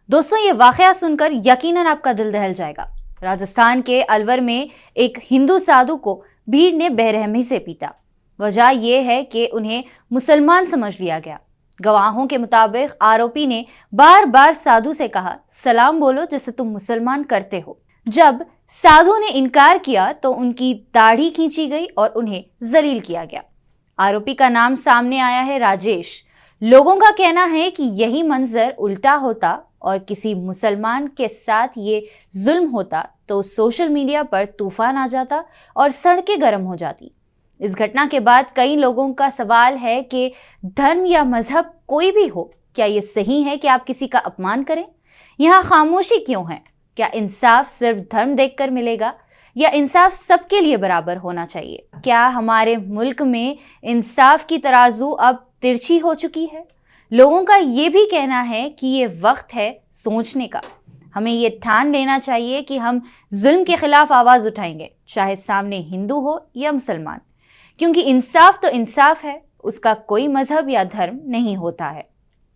दोस्तों, ये वाकया सुनकर यकीनन आपका दिल दहल जाएगा। राजस्थान के अलवर में एक हिंदू साधु को भीड़ ने बेरहमी से पीटा। वजह यह है कि उन्हें मुसलमान समझ लिया गया। गवाहों के मुताबिक आरोपी ने बार बार साधु से कहा, सलाम बोलो जैसे तुम मुसलमान करते हो। जब साधु ने इनकार किया तो उनकी दाढ़ी खींची गई और उन्हें जलील किया गया। आरोपी का नाम सामने आया है राजेश। लोगों का कहना है कि यही मंजर उल्टा होता और किसी मुसलमान के साथ ये जुल्म होता तो सोशल मीडिया पर तूफान आ जाता और सड़कें गर्म हो जाती। इस घटना के बाद कई लोगों का सवाल है कि धर्म या मजहब कोई भी हो, क्या ये सही है कि आप किसी का अपमान करें? यहाँ खामोशी क्यों है? क्या इंसाफ सिर्फ धर्म देखकर मिलेगा या इंसाफ सबके लिए बराबर होना चाहिए? क्या हमारे मुल्क में इंसाफ की तराजू अब तिरछी हो चुकी है? लोगों का ये भी कहना है कि ये वक्त है सोचने का। हमें ये ठान लेना चाहिए कि हम जुल्म के खिलाफ आवाज उठाएंगे, चाहे सामने हिंदू हो या मुसलमान, क्योंकि इंसाफ तो इंसाफ है, उसका कोई मजहब या धर्म नहीं होता है।